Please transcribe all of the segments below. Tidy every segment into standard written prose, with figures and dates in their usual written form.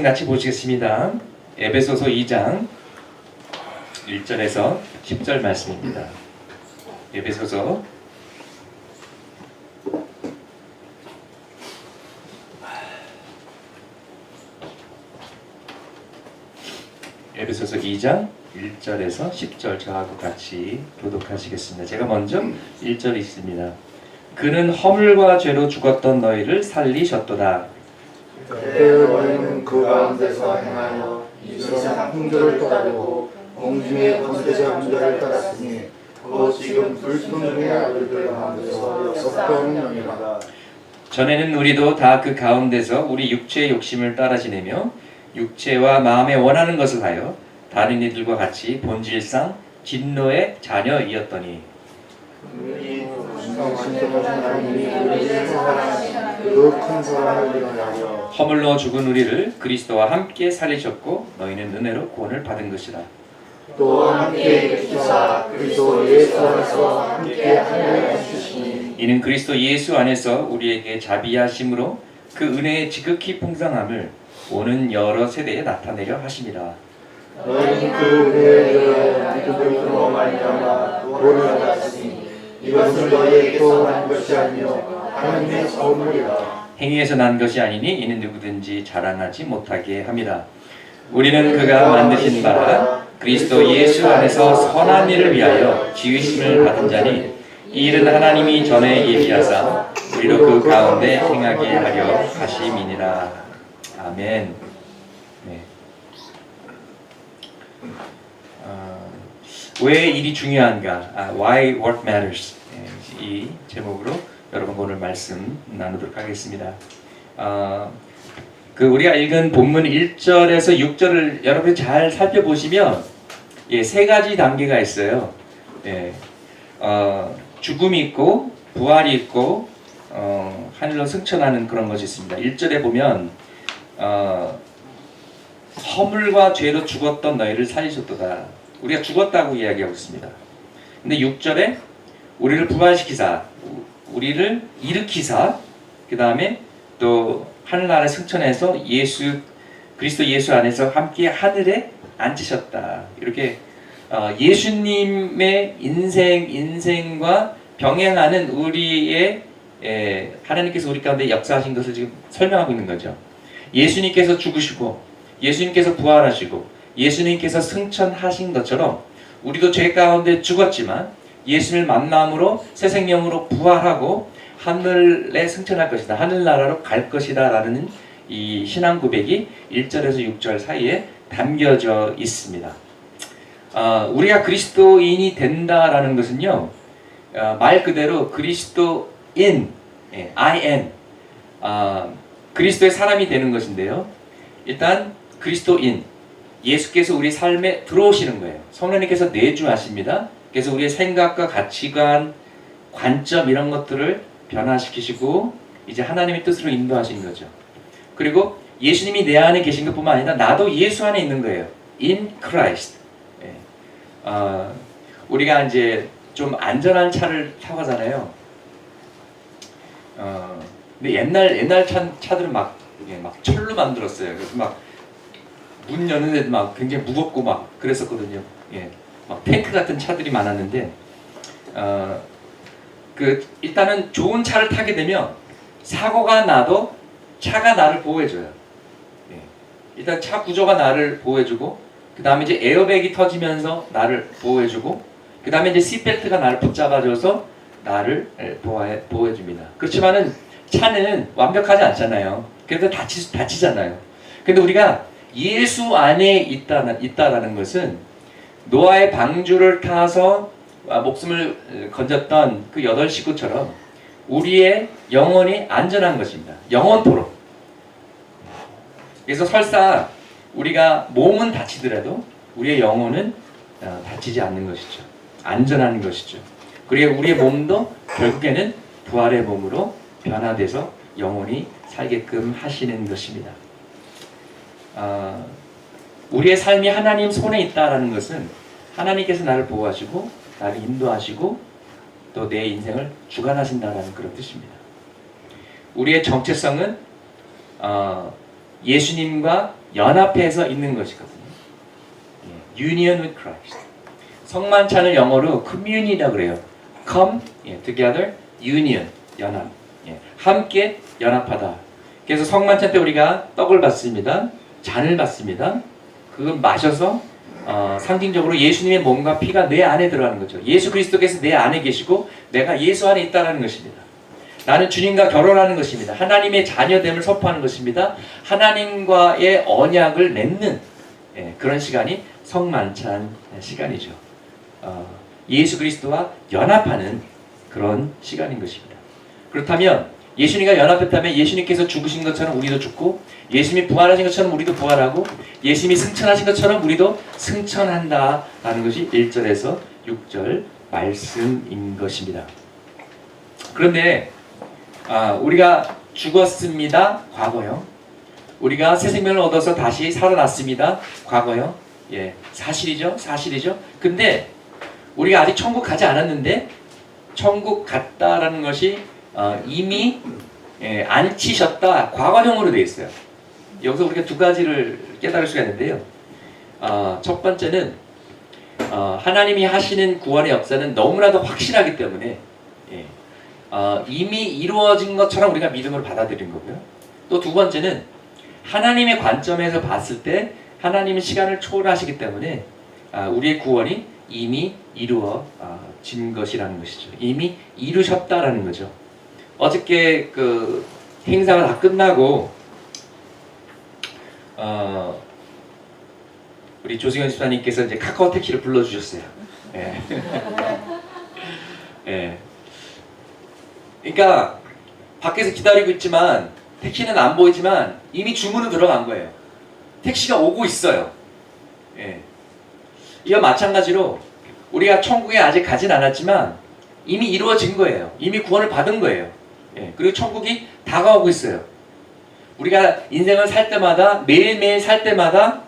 같이 보시겠습니다. 에베소서 2장 1절에서 10절 말씀입니다. 에베소서 2장 1절에서 10절 저하고 같이 교독하시겠습니다. 제가 먼저 1절 읽습니다. 그는 허물과 죄로 죽었던 너희를 살리셨도다. 그때 너희는 그 가운데서 행하여 이 세상 풍조를 따르고 공중의 권세자 군대를 따랐으니 곧 지금 불순종의 아들들 가운데서 썩던 영이라. 전에는 우리도 다 그 가운데서 우리 육체의 욕심을 따라 지내며 육체와 마음에 원하는 것을 하여 다른 이들과 같이 본질상 진노의 자녀이었더니 그 큰 사랑을 위하여 허물로 죽은 우리를 그리스도와 함께 살리셨고 너희는 은혜로 구원을 받은 것이라. 또 함께 계시사 그리스도 예수 안에서 함께 하늘에 주시니 이는 그리스도 예수 안에서 우리에게 자비하심으로 그 은혜의 지극히 풍성함을 오는 여러 세대에 나타내려 하심이라. 너희는 그 은혜에 대하여 믿음으로 말미암아 구원을 받았으니 이것은 너희에게서 난 것이 아니요 하나님의 선물이라. 행위에서 난 것이 아니니 이는 누구든지 자랑하지 못하게 함이라. 우리는 그가 만드신 바라 그리스도 예수 안에서 선한 일을 위하여 지으심을 받은 자니 이 일은 하나님이 전에 예비하사 우리로 그 가운데 행하게 하려 하심이니라. 아멘. 네. 왜 일이 중요한가? Why work matters. 이 제목으로 여러분 오늘 말씀 나누도록 하겠습니다. 우리가 읽은 본문 1절에서 6절을 여러분이 잘 살펴보시면 세 가지 단계가 있어요. 죽음이 있고 부활이 있고 하늘로 승천하는 그런 것이 있습니다. 1절에 보면 허물과 죄로 죽었던 너희를 살리셨도다. 우리가 죽었다고 이야기하고 있습니다. 근데 6절에 우리를 부활시키사, 우리를 일으키사, 그 다음에 또 하늘나라에 승천해서 그리스도 예수 안에서 함께 하늘에 앉으셨다. 이렇게 예수님의 인생과 병행하는 우리의 하나님께서 우리 가운데 역사하신 것을 지금 설명하고 있는 거죠. 예수님께서 죽으시고 예수님께서 부활하시고 예수님께서 승천하신 것처럼 우리도 죄 가운데 죽었지만 예수를 만남으로 새 생명으로 부활하고 하늘에 승천할 것이다. 하늘나라로 갈 것이다. 라는 이 신앙 고백이 1절에서 6절 사이에 담겨져 있습니다. 우리가 그리스도인이 된다라는 것은요, 말 그대로 그리스도인, I am, 그리스도의 사람이 되는 것인데요. 일단 그리스도인, 예수께서 우리 삶에 들어오시는 거예요. 성령님께서 내주하십니다. 그래서 우리의 생각과 가치관, 관점 이런 것들을 변화시키시고 이제 하나님의 뜻으로 인도하신 거죠. 그리고 예수님이 내 안에 계신 것뿐만 아니라 나도 예수 안에 있는 거예요. In Christ. 우리가 이제 좀 안전한 차를 타고 가잖아요. 근데 옛날 차들은 막 철로 만들었어요. 그래서 막 문 여는데도 막 굉장히 무겁고 막 그랬었거든요. 막 탱크 같은 차들이 많았는데, 일단은 좋은 차를 타게 되면 사고가 나도 차가 나를 보호해줘요. 일단 차 구조가 나를 보호해주고, 그 다음에 이제 에어백이 터지면서 나를 보호해주고, 그 다음에 이제 시트벨트가 나를 붙잡아줘서 나를 보호해줍니다. 그렇지만은 차는 완벽하지 않잖아요. 그래서 다치잖아요. 근데 우리가 예수 안에 있다라는 것은 노아의 방주를 타서 목숨을 건졌던 그 8 식구처럼 우리의 영혼이 안전한 것입니다. 영원토록. 그래서 설사 우리가 몸은 다치더라도 우리의 영혼은 다치지 않는 것이죠. 안전한 것이죠. 그리고 우리의 몸도 결국에는 부활의 몸으로 변화돼서 영혼이 살게끔 하시는 것입니다. 우리의 삶이 하나님 손에 있다라는 것은 하나님께서 나를 보호하시고 나를 인도하시고 또 내 인생을 주관하신다라는 그런 뜻입니다. 우리의 정체성은 예수님과 연합해서 있는 것이거든요. 예, union with Christ. 성만찬을 영어로 commun이라고 그래요. come, 예, together, union, 연합. 예, 함께 연합하다. 그래서 성만찬 때 우리가 떡을 받습니다. 잔을 받습니다. 그걸 마셔서 상징적으로 예수님의 몸과 피가 내 안에 들어가는 거죠. 예수 그리스도께서 내 안에 계시고 내가 예수 안에 있다는 것입니다. 나는 주님과 결혼하는 것입니다. 하나님의 자녀됨을 선포하는 것입니다. 하나님과의 언약을 맺는 그런 시간이 성만찬 시간이죠. 예수 그리스도와 연합하는 그런 시간인 것입니다. 그렇다면 예수님과 연합했다면 예수님께서 죽으신 것처럼 우리도 죽고 예수님이 부활하신 것처럼 우리도 부활하고 예수님이 승천하신 것처럼 우리도 승천한다라는 것이 1절에서 6절 말씀인 것입니다. 그런데 우리가 죽었습니다. 과거요. 우리가 새 생명을 얻어서 다시 살아났습니다. 과거요. 예, 사실이죠. 사실이죠. 근데 우리가 아직 천국 가지 않았는데 천국 갔다라는 것이 이미 앉히셨다. 과거형으로 되어 있어요. 여기서 우리가 두 가지를 깨달을 수가 있는데요. 첫 번째는 하나님이 하시는 구원의 역사는 너무나도 확실하기 때문에 이미 이루어진 것처럼 우리가 믿음으로 받아들인 거고요. 또 두 번째는 하나님의 관점에서 봤을 때 하나님은 시간을 초월하시기 때문에 우리의 구원이 이미 이루어진 것이라는 것이죠. 이미 이루셨다라는 거죠. 어저께 그 행사가 다 끝나고 우리 조승현 집사님께서 이제 카카오 택시를 불러주셨어요. 예. 예. 그러니까 밖에서 기다리고 있지만 택시는 안 보이지만 이미 주문은 들어간 거예요. 택시가 오고 있어요. 예. 이와 마찬가지로 우리가 천국에 아직 가진 않았지만 이미 이루어진 거예요. 이미 구원을 받은 거예요. 예. 그리고 천국이 다가오고 있어요. 우리가 인생을 살 때마다 매일매일 살 때마다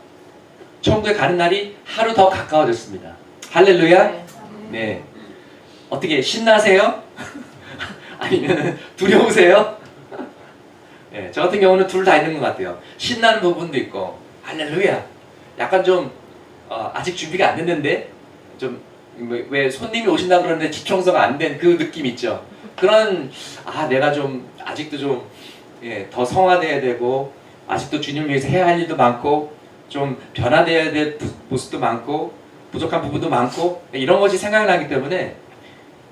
천국에 가는 날이 하루 더 가까워졌습니다. 할렐루야. 네. 어떻게 신나세요? 아니면 두려우세요? 예, 저 같은 경우는 둘 다 있는 것 같아요. 신나는 부분도 있고 할렐루야. 약간 좀 아직 준비가 안 됐는데 좀 왜 손님이 오신다 그러는데 집 청소가 안 된 그 느낌 있죠. 그런 내가 좀 아직도 좀 더 성화돼야 되고 아직도 주님을 위해서 해야 할 일도 많고 좀 변화돼야 될 모습도 많고 부족한 부분도 많고 이런 것이 생각나기 때문에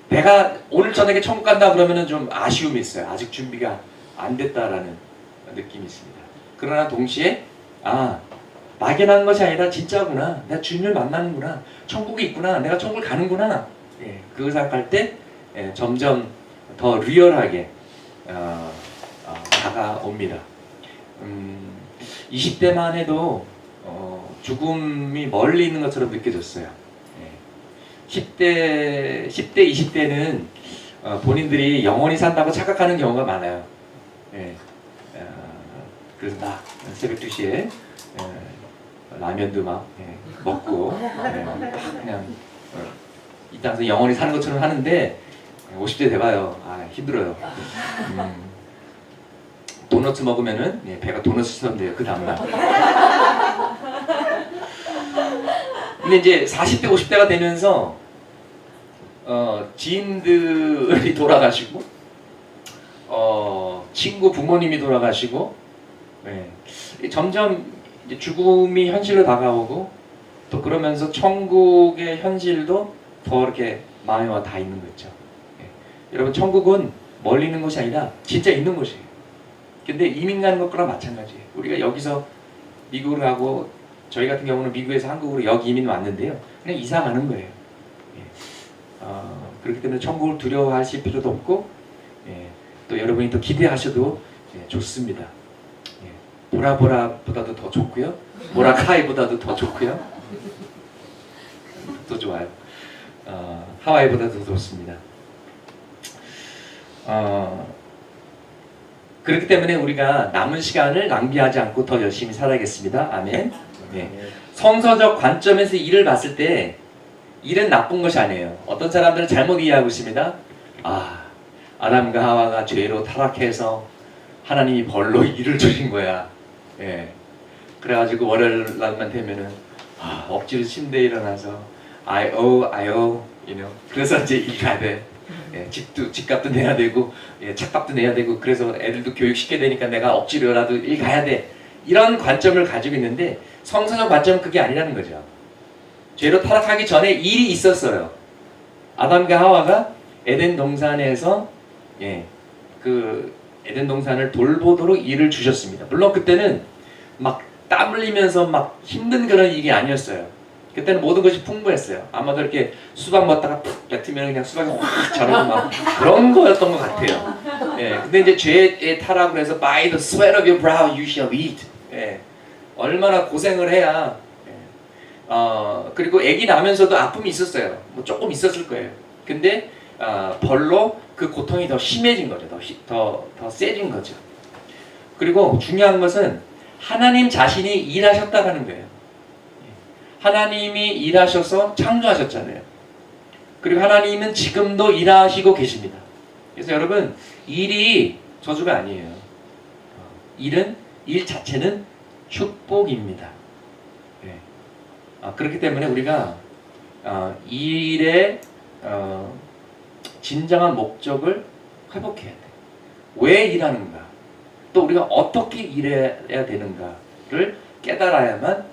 내가 오늘 저녁에 천국 간다 그러면은 좀 아쉬움이 있어요. 아직 준비가 안 됐다라는 느낌이 있습니다. 그러나 동시에 막연한 것이 아니라 진짜구나. 내가 주님을 만나는구나. 천국이 있구나. 내가 천국을 가는구나. 그 생각할 때 점점 더 리얼하게 다가옵니다. 20대만 해도 죽음이 멀리 있는 것처럼 느껴졌어요. 10대, 20대는 본인들이 영원히 산다고 착각하는 경우가 많아요. 그래서 막 새벽 2시에 라면도 막 먹고 막 그냥 이 땅에서 영원히 사는 것처럼 하는데 50대 돼봐요. 힘들어요. 도넛 먹으면은 배가 도넛처럼 돼요. 그 다음날. 근데 이제 40대, 50대가 되면서 지인들이 돌아가시고 친구 부모님이 돌아가시고 점점 이제 죽음이 현실로 다가오고 또 그러면서 천국의 현실도 더 이렇게 마음에 와 닿아 있는 거죠. 여러분 천국은 멀리 있는 것이 아니라 진짜 있는 곳이에요. 근데 이민 가는 것과 마찬가지예요. 우리가 여기서 미국으로 가고 저희 같은 경우는 미국에서 한국으로 여기 이민 왔는데요. 그냥 이사 가는 거예요. 그렇기 때문에 천국을 두려워하실 필요도 없고 또 여러분이 또 기대하셔도 좋습니다. 보라보라보다도 더 좋고요. 보라카이보다도 더 좋고요. 더 좋아요. 하와이보다도 더 좋습니다. 그렇기 때문에 우리가 남은 시간을 낭비하지 않고 더 열심히 살아야겠습니다. 아멘. 성서적 관점에서 일을 봤을 때 일은 나쁜 것이 아니에요. 어떤 사람들은 잘못 이해하고 있습니다. 아담과 하와가 죄로 타락해서 하나님이 벌로 일을 주신 거야. 그래가지고 월요일 날만 되면은 억지로 침대에 일어나서 I owe, 그래서 이제 일 가야 돼. 예, 집값도 내야 되고, 예, 책값도 내야 되고, 그래서 애들도 교육시켜야 되니까 내가 억지로라도 일 가야 돼. 이런 관점을 가지고 있는데 성서적 관점은 그게 아니라는 거죠. 죄로 타락하기 전에 일이 있었어요. 아담과 하와가 에덴 동산에서 그 에덴 동산을 돌보도록 일을 주셨습니다. 물론 그때는 막 땀 흘리면서 막 힘든 그런 일이 아니었어요. 그때는 모든 것이 풍부했어요. 아마도 이렇게 수박 먹다가 푹 뱉으면 그냥 수박이 확 자라고 막 그런 거였던 것 같아요. 근데 이제 죄의 타락을 해서 by the sweat of your brow you shall eat. 얼마나 고생을 해야. 그리고 아기 나면서도 아픔이 있었어요. 뭐 조금 있었을 거예요. 근데 벌로 그 고통이 더 심해진 거죠. 더 세진 거죠. 그리고 중요한 것은 하나님 자신이 일하셨다라는 거예요. 하나님이 일하셔서 창조하셨잖아요. 그리고 하나님은 지금도 일하시고 계십니다. 그래서 여러분, 일이 저주가 아니에요. 일 자체는 축복입니다. 그렇기 때문에 우리가 일의 진정한 목적을 회복해야 돼. 왜 일하는가? 또 우리가 어떻게 일해야 되는가를 깨달아야만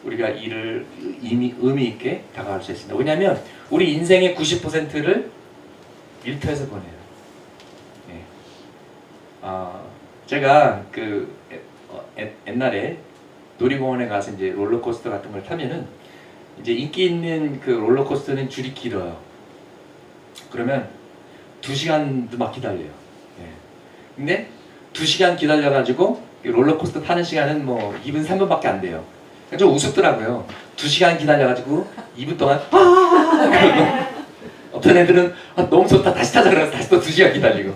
우리가 일을 의미 있게 다가갈 수 있습니다. 왜냐하면 우리 인생의 90%를 일터에서 보내요. 제가 옛날에 놀이공원에 가서 이제 롤러코스터 같은 걸 타면은 이제 인기 있는 그 롤러코스터는 줄이 길어요. 그러면 2시간도 막 기다려요. 근데 2시간 기다려가지고 롤러코스터 타는 시간은 뭐 2분 3분밖에 안 돼요. 좀 우습더라고요. 2시간 기다려가지고 2분 동안 그러고 어떤 애들은 너무 좋다 다시 타자 그래서 다시 또 2시간 기다리고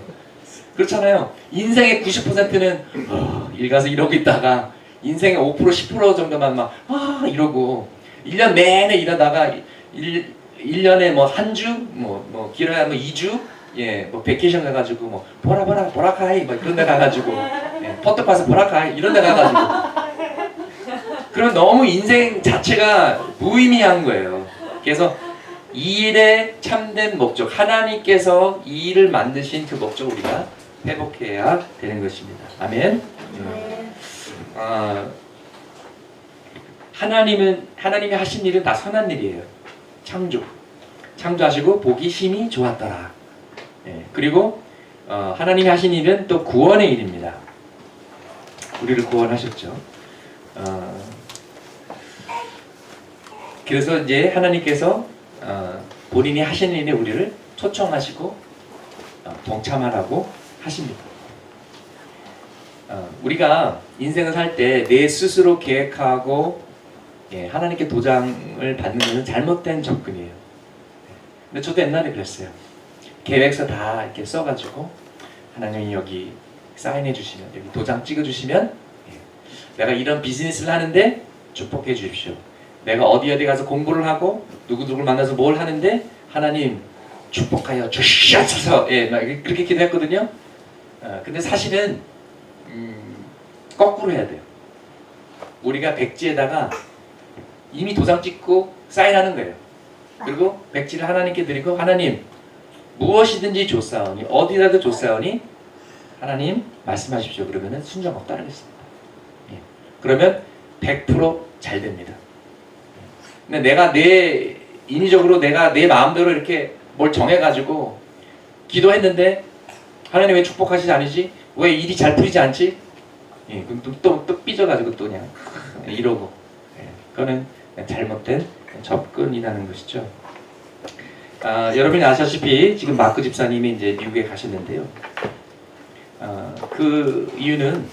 그렇잖아요. 인생의 90%는 일 가서 이러고 있다가 인생의 5% 10% 정도만 막 이러고 1년 내내 일하다가 1년에 뭐 한 주 뭐 길어야 뭐 2주 뭐 베케이션 가가지고 뭐 보라카이 막 이런 데 가가지고 포토파스 보라카이 이런 데 가가지고 그럼 너무 인생 자체가 무의미한 거예요. 그래서 이 일의 참된 목적, 하나님께서 이 일을 만드신 그 목적을 우리가 회복해야 되는 것입니다. 아멘. 하나님이 하신 일은 다 선한 일이에요. 창조하시고 보기 심히 좋았더라. 그리고 하나님이 하신 일은 또 구원의 일입니다. 우리를 구원하셨죠. 그래서 이제 하나님께서 본인이 하신 일에 우리를 초청하시고 동참하라고 하십니다. 우리가 인생을 살 때 내 스스로 계획하고 하나님께 도장을 받는 것은 잘못된 접근이에요. 근데 저도 옛날에 그랬어요. 계획서 다 이렇게 써가지고 하나님이 여기 사인해 주시면, 여기 도장 찍어 주시면 내가 이런 비즈니스를 하는데 축복해 주십시오. 내가 어디 가서 공부를 하고 누구를 만나서 뭘 하는데 하나님 축복하여 주시옵소서. 그렇게 기도했거든요. 근데 사실은 거꾸로 해야 돼요. 우리가 백지에다가 이미 도장 찍고 사인하는 거예요. 그리고 백지를 하나님께 드리고 하나님 무엇이든지 좋사오니 어디라도 좋사오니 하나님 말씀하십시오. 그러면은 순종하고 따르겠습니다. 그러면 100% 잘 됩니다. 근데 내가 인위적으로 내가 내 마음대로 이렇게 뭘 정해가지고 기도했는데 하나님 왜 축복하시지 않으지? 왜 일이 잘 풀리지 않지? 그럼 또 삐져가지고 또 그냥 이러고 그거는 잘못된 접근이라는 것이죠. 여러분이 아시다시피 지금 마크 집사님이 이제 미국에 가셨는데요. 그 이유는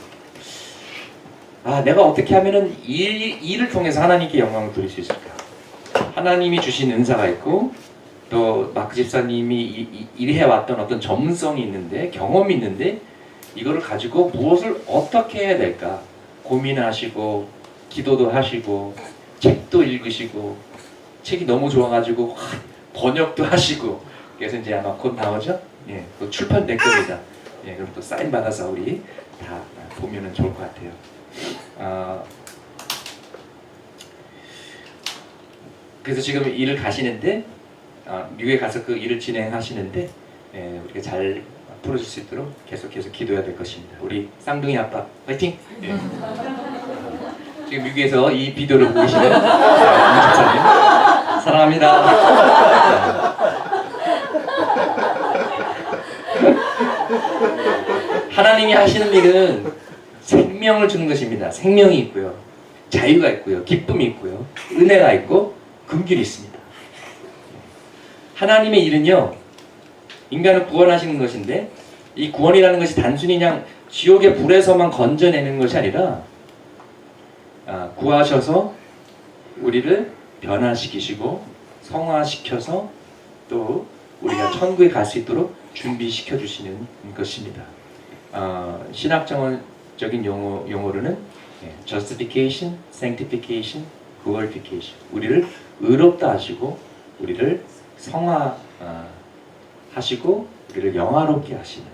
내가 어떻게 하면은 일을 통해서 하나님께 영광을 돌릴 수 있을까? 하나님이 주신 은사가 있고 또 마크 집사님이 일해왔던 어떤 전문성이 있는데 경험이 있는데 이거를 가지고 무엇을 어떻게 해야 될까 고민하시고 기도도 하시고 책도 읽으시고 책이 너무 좋아가지고 번역도 하시고 그래서 이제 아마 곧 나오죠? 또 출판될 겁니다. 그럼 또 사인 받아서 우리 다 보면은 좋을 것 같아요. 그래서 지금 일을 가시는데 미국에 가서 그 일을 진행하시는데 우리가 잘 풀어줄 수 있도록 계속해서 기도해야 될 것입니다. 우리 쌍둥이 아빠 화이팅! 예. 지금 미국에서 이 비디오를 보고 계시는 집사님 사랑합니다. 하나님이 하시는 일은 생명을 주는 것입니다. 생명이 있고요, 자유가 있고요, 기쁨이 있고요, 은혜가 있고 긍휼이 있습니다. 하나님의 일은요, 인간을 구원하시는 것인데 이 구원이라는 것이 단순히 그냥 지옥의 불에서만 건져내는 것이 아니라 구하셔서 우리를 변화시키시고 성화시켜서 또 우리가 천국에 갈 수 있도록 준비시켜 주시는 것입니다. 신학적인 용어로는 justification, sanctification, glorification, 우리를 의롭다 하시고 우리를 성화하시고 우리를 영화롭게 하시는,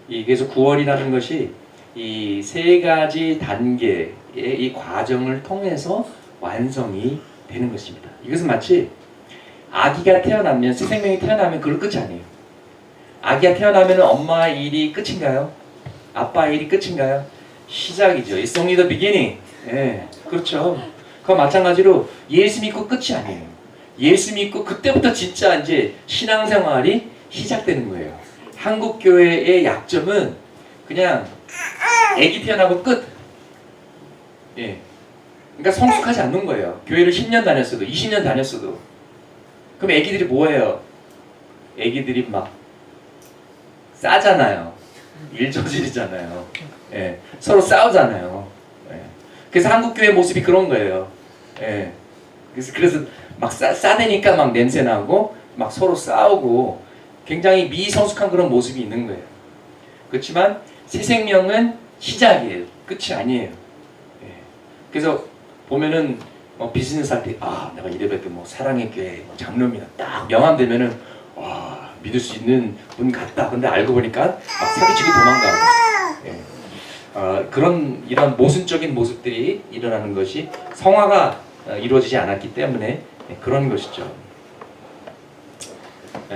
그래서 구원이라는 것이 이 세 가지 단계의 이 과정을 통해서 완성이 되는 것입니다. 이것은 마치 아기가 태어나면, 새 생명이 태어나면 그걸 끝이 아니에요. 아기가 태어나면 엄마의 일이 끝인가요? 아빠의 일이 끝인가요? 시작이죠. It's only the beginning. 그렇죠. 그와 마찬가지로 예수 믿고 끝이 아니에요. 예수 믿고 그때부터 진짜 이제 신앙생활이 시작되는 거예요. 한국 교회의 약점은 그냥 아기 태어나고 끝. 그러니까 성숙하지 않는 거예요. 교회를 10년 다녔어도 20년 다녔어도. 그럼 아기들이 뭐예요? 아기들이 막 싸잖아요. 일 저지르잖아요. 서로 싸우잖아요. 그래서 한국 교회 모습이 그런 거예요. 그래서 막 싸대니까 막 냄새 나고 막 서로 싸우고 굉장히 미성숙한 그런 모습이 있는 거예요. 그렇지만 새 생명은 시작이에요. 끝이 아니에요. 그래서 보면은 비즈니스 할 때 내가 이래밖에 사랑의 교회 장로입니다. 딱 명함되면은 와, 믿을 수 있는 분 같다. 근데 알고 보니까 막 사기치기 도망가고 이런 모순적인 모습들이 일어나는 것이 성화가 이루어지지 않았기 때문에 그런 것이죠.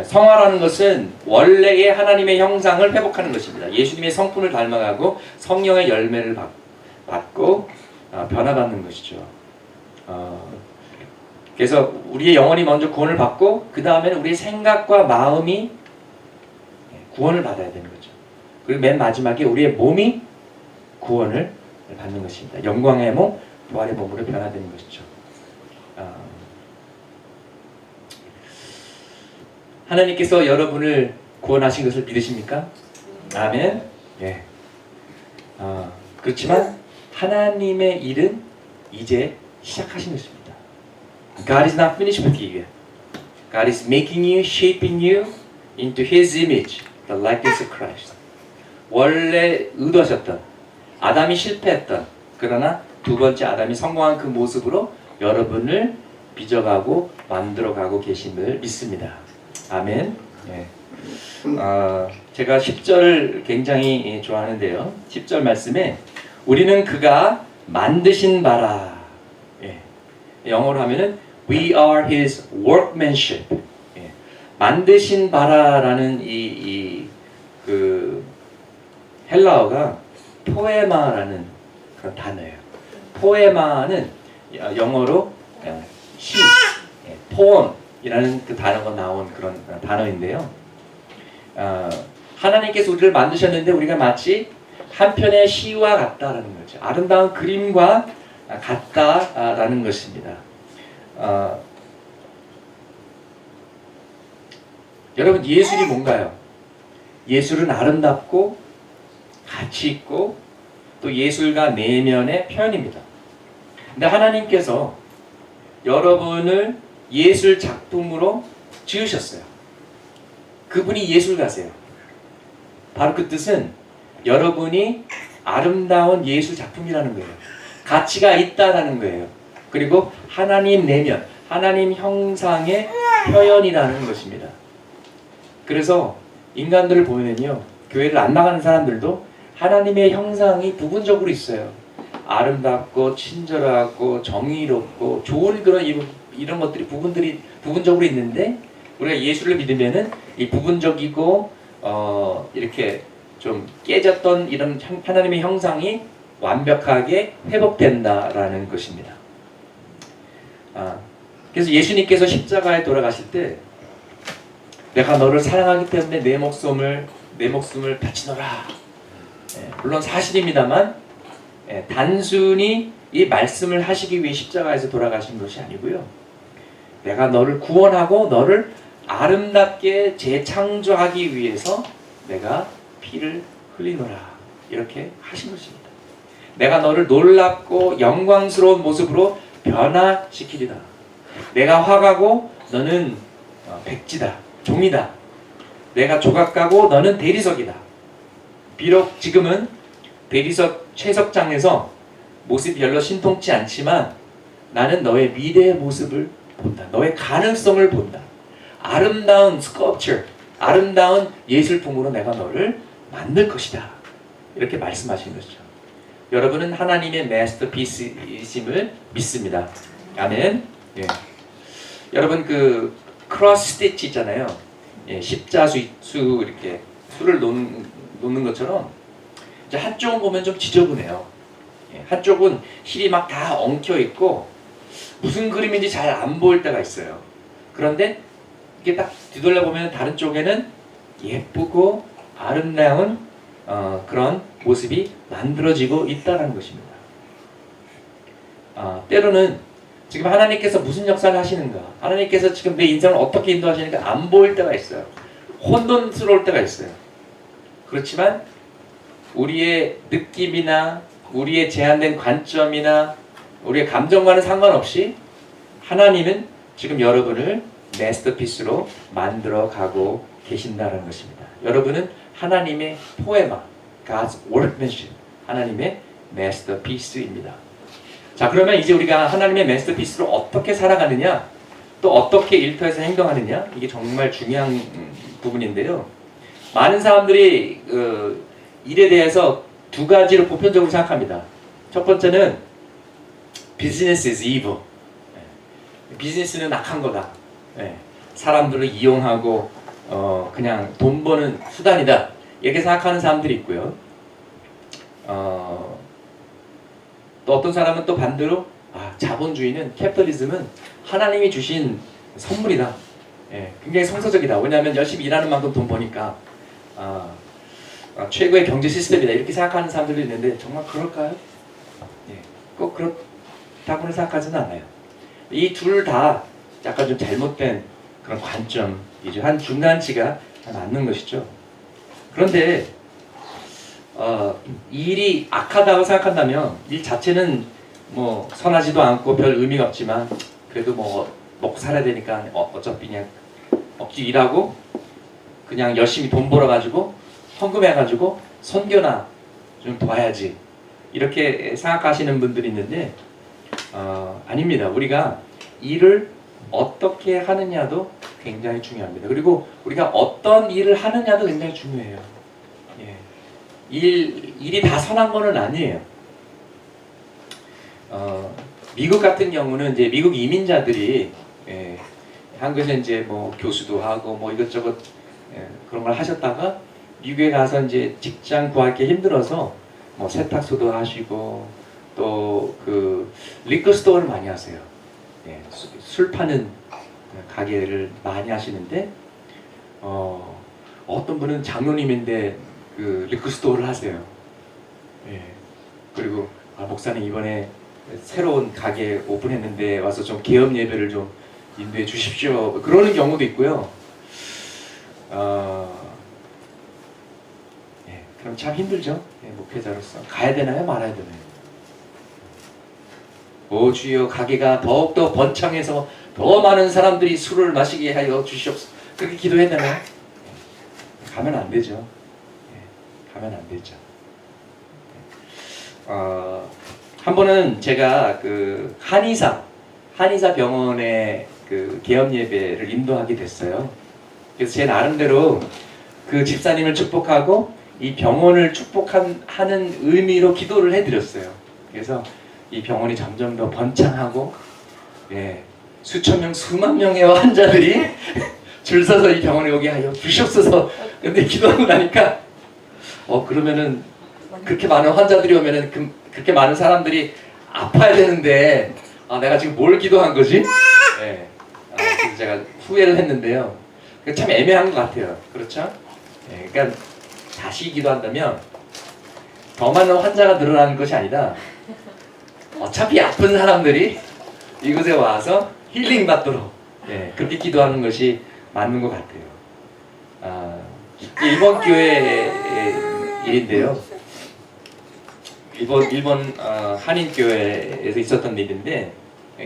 성화라는 것은 원래의 하나님의 형상을 회복하는 것입니다. 예수님의 성품을 닮아가고 성령의 열매를 받고 변화받는 것이죠. 그래서 우리의 영혼이 먼저 구원을 받고 그 다음에는 우리의 생각과 마음이 구원을 받아야 되는 거죠. 그리고 맨 마지막에 우리의 몸이 구원을 받는 것입니다. 영광의 몸, 부활의 몸으로 변화되는 것이죠. 하나님께서 여러분을 구원하신 것을 믿으십니까? 아멘. 그렇지만 하나님의 일은 이제 시작하신 것입니다. God is not finished with you. God is making you, shaping you into His image, the likeness of Christ. 원래 의도하셨던, 아담이 실패했던, 그러나 두 번째 아담이 성공한 그 모습으로 여러분을 빚어가고 만들어가고 계심을 믿습니다. 아멘. 제가 10절 굉장히 좋아하는데요. 10절 말씀에 우리는 그가 만드신 바라. 영어로 하면은 We are His workmanship. 만드신 바라라는 그 헬라어가 포에마라는 그런 단어예요. 포에마는 영어로 시, 포엠이라는 그 단어가 나온 그런 단어인데요. 하나님께서 우리를 만드셨는데 우리가 마치 한 편의 시와 같다라는 거죠. 아름다운 그림과 같다라는 것입니다. 여러분, 예술이 뭔가요? 예술은 아름답고 가치 있고 또 예술가 내면의 표현입니다. 근데 하나님께서 여러분을 예술 작품으로 지으셨어요. 그분이 예술가세요. 바로 그 뜻은 여러분이 아름다운 예술 작품이라는 거예요. 가치가 있다라는 거예요. 그리고 하나님 내면, 하나님 형상의 표현이라는 것입니다. 그래서 인간들을 보면요, 교회를 안 나가는 사람들도 하나님의 형상이 부분적으로 있어요. 아름답고 친절하고 정의롭고 좋은 그런 이런 것들이 부분적으로 있는데 우리가 예수를 믿으면은 이 부분적이고 이렇게 좀 깨졌던 이런 하나님의 형상이 완벽하게 회복된다라는 것입니다. 그래서 예수님께서 십자가에 돌아가실 때 내가 너를 사랑하기 때문에 내 목숨을 바치노라. 물론 사실입니다만 단순히 이 말씀을 하시기 위해 십자가에서 돌아가신 것이 아니고요. 내가 너를 구원하고 너를 아름답게 재창조하기 위해서 내가 피를 흘리노라. 이렇게 하신 것입니다. 내가 너를 놀랍고 영광스러운 모습으로 변화시키리다. 내가 화가고 너는 백지다. 종이다. 내가 조각가고 너는 대리석이다. 비록 지금은 대리석 채석장에서 모습이 별로 신통치 않지만 나는 너의 미래의 모습을 본다. 너의 가능성을 본다. 아름다운 스culpture, 아름다운 예술품으로 내가 너를 만들 것이다. 이렇게 말씀하신 것이죠. 여러분은 하나님의 마스터피스임을 믿습니다. 아멘. 예. 여러분 그 크로스 스티치 있잖아요. 예, 십자수 이렇게 수를 놓는 것처럼 이제 한쪽은 보면 좀 지저분해요. 예, 한쪽은 실이 막 다 엉켜 있고 무슨 그림인지 잘 안 보일 때가 있어요. 그런데 이게 딱 뒤돌아보면 다른 쪽에는 예쁘고 아름다운 그런 모습이 만들어지고 있다는 것입니다. 때로는 지금 하나님께서 무슨 역사를 하시는가, 하나님께서 지금 내 인생을 어떻게 인도하시는가 안 보일 때가 있어요. 혼돈스러울 때가 있어요. 그렇지만 우리의 느낌이나 우리의 제한된 관점이나 우리의 감정과는 상관없이 하나님은 지금 여러분을 마스터피스로 만들어 가고 계신다는 것입니다. 여러분은 하나님의 포에마, God's workmanship, 하나님의 마스터피스입니다. 자, 그러면 이제 우리가 하나님의 마스터피스로 어떻게 살아가느냐, 또 어떻게 일터에서 행동하느냐, 이게 정말 중요한 부분인데요. 많은 사람들이 일에 대해서 두 가지로 보편적으로 생각합니다. 첫 번째는 business is evil. 비즈니스는 악한 거다. 사람들을 이용하고 그냥 돈 버는 수단이다. 이렇게 생각하는 사람들이 있고요. 또 어떤 사람은 또 반대로 자본주의는, 캐피탈리즘은 하나님이 주신 선물이다. 굉장히 성서적이다. 왜냐하면 열심히 일하는 만큼 돈 버니까 최고의 경제 시스템이다. 이렇게 생각하는 사람들이 있는데 정말 그럴까요? 꼭 그렇다고는 생각하지는 않아요. 이 둘 다 약간 좀 잘못된 그런 관점이죠. 한 중간치가 맞는 것이죠. 그런데 일이 악하다고 생각한다면 일 자체는 뭐 선하지도 않고 별 의미가 없지만 그래도 뭐 먹고 살아야 되니까 어차피 그냥 억지 일하고 그냥 열심히 돈 벌어가지고 헌금해가지고 선교나 좀 도와야지 이렇게 생각하시는 분들이 있는데 아닙니다. 우리가 일을 어떻게 하느냐도 굉장히 중요합니다. 그리고 우리가 어떤 일을 하느냐도 굉장히 중요해요. 일이 다 선한 거는 아니에요. 미국 같은 경우는 이제 미국 이민자들이 한국에서 이제 뭐 교수도 하고 뭐 이것저것 그런 걸 하셨다가 미국에 가서 이제 직장 구하기 힘들어서 뭐 세탁소도 하시고 또 그 리커스토어를 많이 하세요. 술 파는 가게를 많이 하시는데 어떤 분은 장로님인데 그 리커스토어를 하세요. 그리고 목사님 이번에 새로운 가게 오픈했는데 와서 좀 개업 예배를 좀 인도해 주십시오. 그러는 경우도 있고요. 그럼 참 힘들죠. 목회자로서 가야 되나요, 말아야 되나요? 오 주여, 가게가 더욱더 번창해서 더 많은 사람들이 술을 마시게 하여 주시옵소서. 그렇게 기도해야 되나요? 가면 안 되죠. 가면 안 되죠. 한 번은 제가 그 한의사 병원의 그 개업 예배를 인도하게 됐어요. 그래서 제 나름대로 그 집사님을 축복하고 이 병원을 축복하는 의미로 기도를 해드렸어요. 그래서 이 병원이 점점 더 번창하고 수천 명, 수만 명의 환자들이 줄 서서 이 병원에 오게 하여 주시옵소서. 근데 기도하고 나니까 그러면은 그렇게 많은 환자들이 오면은 그렇게 많은 사람들이 아파야 되는데 내가 지금 뭘 기도한 거지? 그래서 제가 후회를 했는데요. 참 애매한 것 같아요. 그렇죠? 그러니까 다시 기도한다면 더 많은 환자가 늘어나는 것이 아니라 어차피 아픈 사람들이 이곳에 와서 힐링 받도록 그렇게 기도하는 것이 맞는 것 같아요. 일본 교회의 일인데요. 일본 한인 교회에서 있었던 일인데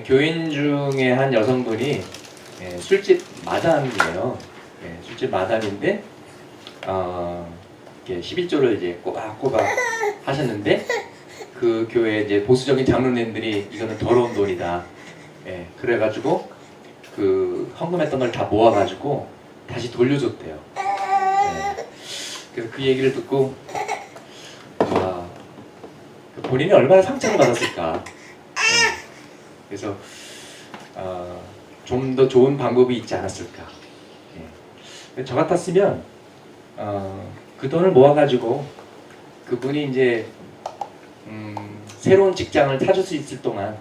교인 중에 한 여성분이 술집 마담이에요. 술집 마담인데 이렇게 11조를 이제 꼬박꼬박 하셨는데 그 교회 이제 보수적인 장로님들이 이거는 더러운 돈이다. 그래가지고 그 헌금했던 걸 다 모아가지고 다시 돌려줬대요. 그래서 그 얘기를 듣고 본인이 얼마나 상처를 받았을까. 그래서 좀 더 좋은 방법이 있지 않았을까. 저 같았으면 그 돈을 모아가지고 그분이 이제 새로운 직장을 찾을 수 있을 동안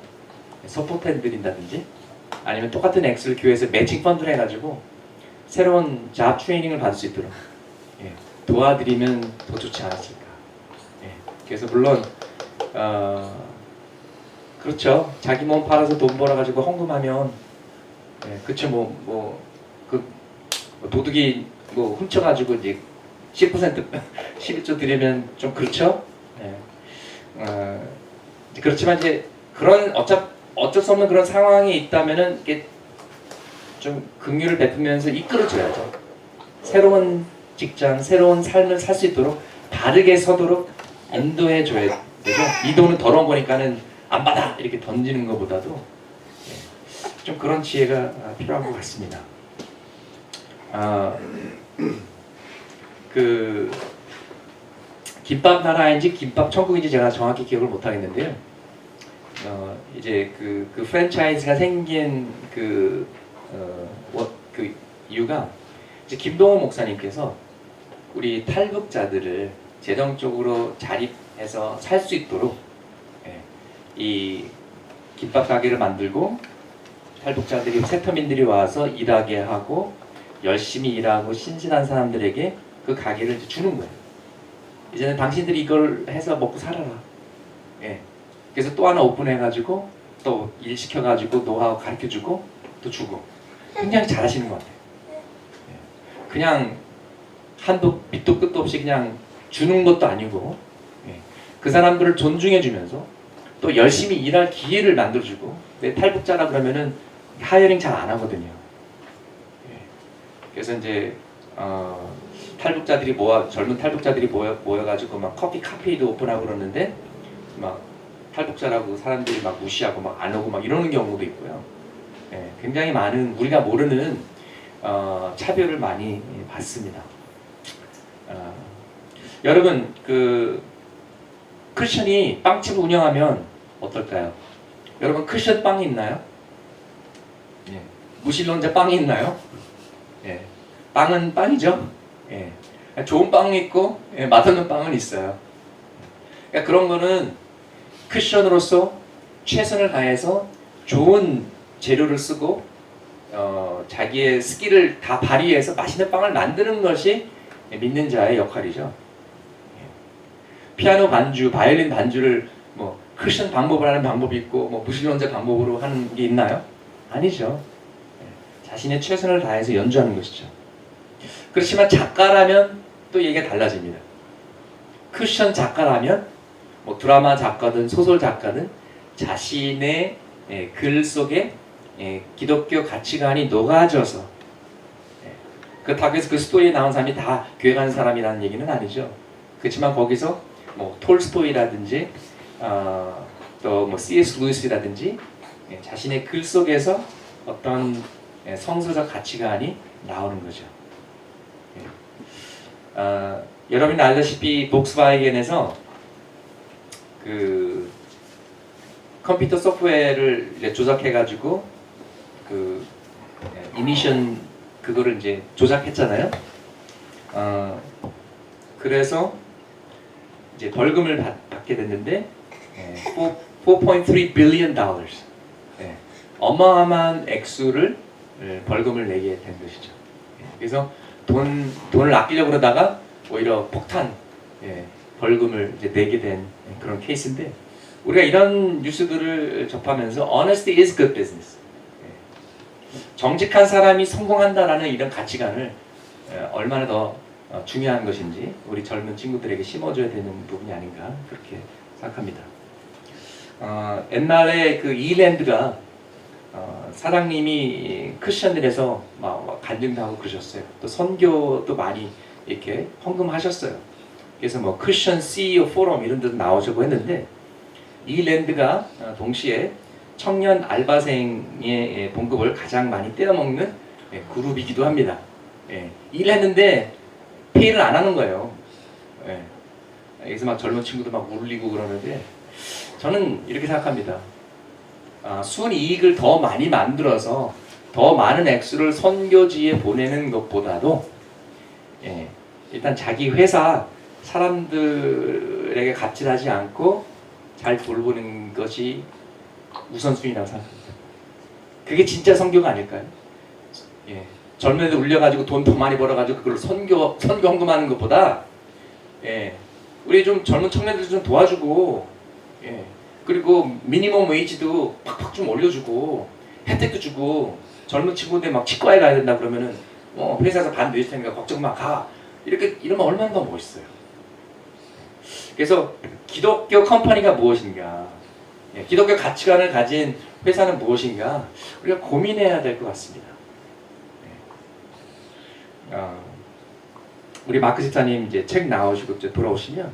서포트 해드린다든지 아니면 똑같은 액수를 교회에서 매칭 펀드를 해가지고 새로운 잡 트레이닝을 받을 수 있도록 도와드리면 더 좋지 않았을까. 그래서 물론 그렇죠. 자기 몸 팔아서 돈 벌어가지고 헌금하면 그쵸 그 도둑이 훔쳐가지고 이제 10% 11조 드리면 좀 그렇죠. 그렇지만 이제 그런 어쩔 수 없는 그런 상황이 있다면은 이게 좀 긍휼을 베푸면서 이끌어줘야죠. 새로운 직장, 새로운 삶을 살 수 있도록 바르게 서도록 인도해줘야 되죠. 이 돈은 더러운 거니까는 안 받아 이렇게 던지는 것보다도 좀 그런 지혜가 필요한 것 같습니다. 그 김밥 나라인지 김밥 천국인지 제가 정확히 기억을 못 하겠는데요. 이제 그 프랜차이즈가 생긴 그 이유가 이제 김동호 목사님께서 우리 탈북자들을 재정적으로 자립해서 살 수 있도록 이 김밥 가게를 만들고 탈북자들이 세터민들이 와서 일하게 하고 열심히 일하고 신실한 사람들에게 그 가게를 이제 주는 거예요. 이제는 당신들이 이걸 해서 먹고 살아라. 그래서 또 하나 오픈해가지고 또 일 시켜가지고 노하우 가르쳐주고 또 주고 굉장히 잘하시는 것 같아요. 그냥 한도 밑도 끝도 없이 그냥 주는 것도 아니고 그 사람들을 존중해주면서 또 열심히 일할 기회를 만들어주고 탈북자라 그러면은 하이어링 잘 안 하거든요. 그래서 이제 탈북자들이 젊은 탈북자들이 모여가지고 막 커피 카페도 오픈하고 그러는데 막 탈북자라고 사람들이 막 무시하고 막 안 오고 막 이러는 경우도 있고요. 굉장히 많은 우리가 모르는 차별을 많이 받습니다. 여러분 그 크리스천이 빵집을 운영하면 어떨까요? 여러분 크리스천 빵이 있나요? 무신론자 빵이 있나요? 빵은 빵이죠. 좋은 빵이 있고 맛없는 빵은 있어요. 그러니까 그런 거는 크리스천으로서 최선을 다해서 좋은 재료를 쓰고 자기의 스킬을 다 발휘해서 맛있는 빵을 만드는 것이 믿는 자의 역할이죠. 피아노 반주, 바이올린 반주를 뭐 크리스천 방법을 하는 방법이 있고 뭐 무신론자 방법으로 하는 게 있나요? 아니죠. 자신의 최선을 다해서 연주하는 것이죠. 그렇지만 작가라면 또 얘기가 달라집니다. 크리스천 작가라면 뭐 드라마 작가든 소설 작가든 자신의 글 속에 기독교 가치관이 녹아져서 그렇다고 해서 그 스토리에 나온 사람이 다 교회 가는 사람이라는 얘기는 아니죠. 그렇지만 거기서 뭐 톨스토이라든지 또 뭐 C.S. 루이스라든지 자신의 글 속에서 어떤 성서적 가치관이 나오는 거죠. 여러분이 알다시피 복스바이겐에서 그 컴퓨터 소프트웨어를 이제 조작해가지고 그 이미션 그거를 이제 조작했잖아요. 그래서 이제 벌금을 받게 됐는데 4.3 billion dollars. 어마어마한 액수를 벌금을 내게 된 것이죠. 그래서 돈을 아끼려고 그러다가 오히려 폭탄 벌금을 이제 내게 된 그런 케이스인데, 우리가 이런 뉴스들을 접하면서 honesty is good business. 정직한 사람이 성공한다라는 이런 가치관을 얼마나 더 중요한 것인지 우리 젊은 친구들에게 심어줘야 되는 부분이 아닌가 그렇게 생각합니다. 옛날에 그 이랜드가 사장님이 크리스천들에서 막 간증도 하고 그러셨어요. 또 선교도 많이 이렇게 헌금하셨어요. 그래서 뭐 크리스천 CEO 포럼 이런 데도 나오시고 했는데, 이랜드가 동시에 청년 알바생의 봉급을 가장 많이 떼어먹는 그룹이기도 합니다. 일을 했는데 페이를 안 하는 거예요. 여기서 막 젊은 친구들 막 울리고 그러는데, 저는 이렇게 생각합니다. 순이익을 더 많이 만들어서 더 많은 액수를 선교지에 보내는 것보다도 일단 자기 회사 사람들에게 갑질하지 않고 잘 돌보는 것이 우선순위라고 생각합니다. 그게 진짜 선교가 아닐까요? 젊은 애들 울려가지고 돈 더 많이 벌어가지고 그걸 선교 헌금하는 것보다 우리 좀 젊은 청년들 좀 도와주고, 그리고 미니멈 웨이지도 팍팍 좀 올려주고 혜택도 주고, 젊은 친구들 막 치과에 가야 된다 그러면은 회사에서 반 내줄 테니까 걱정 마 가, 이렇게 이러면 얼마나 더 멋있어요. 그래서 기독교 컴퍼니가 무엇인가, 기독교 가치관을 가진 회사는 무엇인가 우리가 고민해야 될 것 같습니다. 우리 마크 집사님 이제 책 나오시고 이제 돌아오시면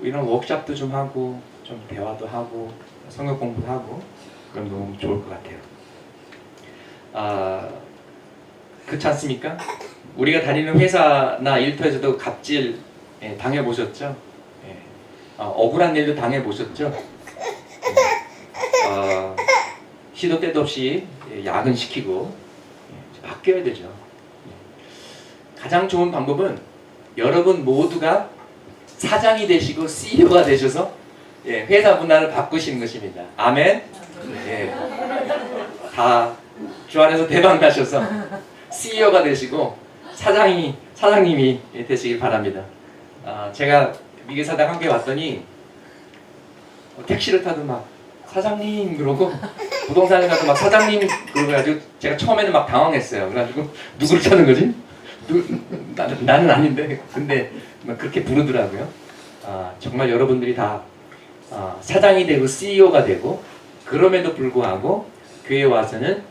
이런 워크숍도 좀 하고 좀 대화도 하고 성경 공부도 하고 그럼 너무 좋을 것 같아요. 그렇지 않습니까? 우리가 다니는 회사나 일터에서도 갑질 당해보셨죠? 억울한 일도 당해보셨죠? 시도 때도 없이 야근시키고 바뀌어야 되죠. 가장 좋은 방법은 여러분 모두가 사장이 되시고 CEO가 되셔서 회사 문화를 바꾸시는 것입니다. 아멘. 다 주 안에서 대박 나셔서 CEO가 되시고 사장님이 되시길 바랍니다. 제가 미국 사당 한개 왔더니 택시를 타도 막 사장님 그러고, 부동산에 가도 막 사장님 그러고 제가 처음에는 막 당황했어요. 그래가지고 누구를 찾는 거지? 나는 아닌데, 근데 막 그렇게 부르더라고요. 정말 여러분들이 다 사장이 되고 CEO가 되고, 그럼에도 불구하고 교회에 와서는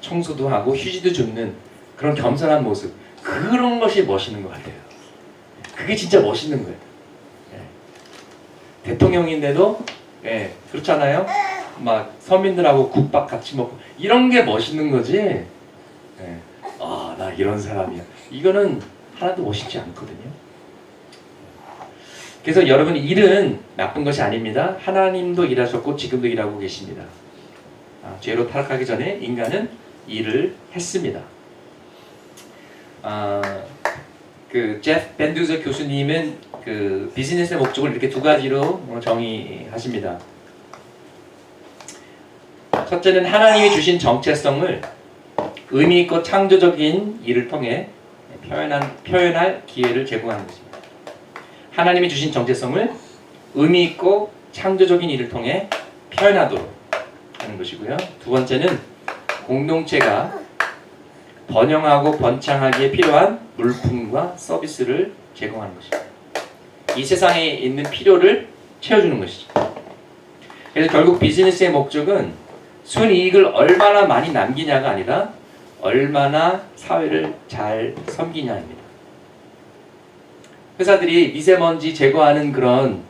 청소도 하고 휴지도 줍는 그런 겸손한 모습, 그런 것이 멋있는 것 같아요. 그게 진짜 멋있는 거예요. 대통령인데도 그렇잖아요. 막 서민들하고 국밥 같이 먹고 이런 게 멋있는 거지. 나 이런 사람이야, 이거는 하나도 멋있지 않거든요. 그래서 여러분, 일은 나쁜 것이 아닙니다. 하나님도 일하셨고 지금도 일하고 계십니다. 죄로 타락하기 전에 인간은 일을 했습니다. 그 제프 벤두저 교수님은 그 비즈니스의 목적을 이렇게 두 가지로 정의하십니다. 첫째는 하나님이 주신 정체성을 의미 있고 창조적인 일을 통해 표현할 기회를 제공하는 것입니다. 하나님이 주신 정체성을 의미 있고 창조적인 일을 통해 표현하도록 하는 것이고요. 두 번째는 공동체가 번영하고 번창하기에 필요한 물품과 서비스를 제공하는 것입니다. 이 세상에 있는 필요를 채워주는 것이죠. 그래서 결국 비즈니스의 목적은 순이익을 얼마나 많이 남기냐가 아니라 얼마나 사회를 잘 섬기냐입니다. 회사들이 미세먼지 제거하는 그런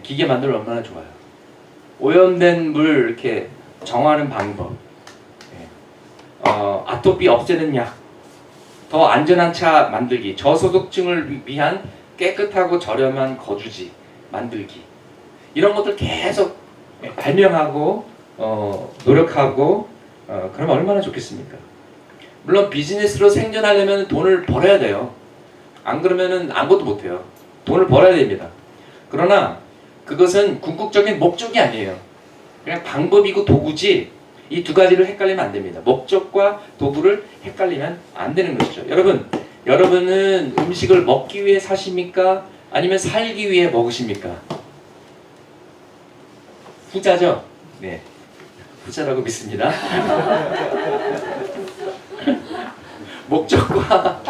기계 만들면 얼마나 좋아요. 오염된 물 이렇게 정화하는 방법, 아토피 없애는 약, 더 안전한 차 만들기, 저소득층을 위한 깨끗하고 저렴한 거주지 만들기, 이런 것들 계속 발명하고 노력하고 그러면 얼마나 좋겠습니까? 물론 비즈니스로 생존하려면 돈을 벌어야 돼요. 안 그러면은 아무것도 못해요. 돈을 벌어야 됩니다. 그러나 그것은 궁극적인 목적이 아니에요. 그냥 방법이고 도구지 이 두 가지를 헷갈리면 안 됩니다. 목적과 도구를 헷갈리면 안 되는 것이죠. 여러분은 음식을 먹기 위해 사십니까? 아니면 살기 위해 먹으십니까? 후자죠? 네. 후자라고 믿습니다. 목적과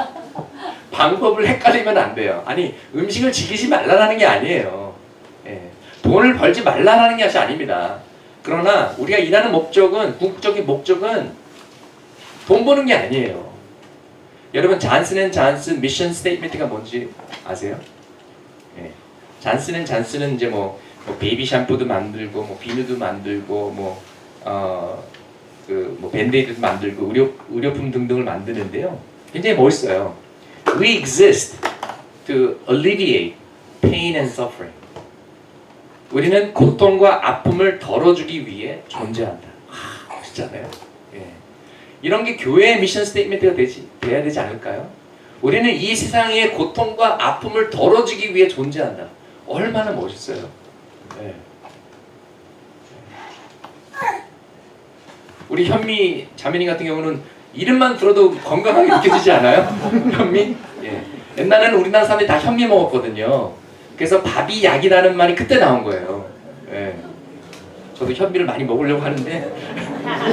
방법을 헷갈리면 안 돼요. 아니, 음식을 지키지 말라는 게 아니에요. 예. 돈을 벌지 말라는 것이 아닙니다. 그러나 우리가 일하는 목적은, 궁극적인 목적은 돈 버는 게 아니에요. 여러분, 잔슨 미션 스테이트먼트가 뭔지 아세요? 예. 잔슨은 이제 뭐 베이비 샴푸도 만들고, 뭐 비누도 만들고, 뭐 밴드에이드도 만들고, 의료품 등등을 만드는데요. 굉장히 멋있어요. We exist to alleviate pain and suffering. 우리는 고통과 아픔을 덜어주기 위해 존재한다. 멋있잖아요. 예. 이런 게 교회의 미션 스테이트먼트가 돼야 되지 않을까요? 우리는 이 세상의 고통과 아픔을 덜어주기 위해 존재한다. 얼마나 멋있어요. 예. 우리 현미 자매님 같은 경우는 이름만 들어도 건강하게 느껴지지 않아요? 현미? 예. 옛날에는 우리나라 사람들이 다 현미 먹었거든요. 그래서 밥이 약이라는 말이 그때 나온 거예요. 예. 저도 현미를 많이 먹으려고 하는데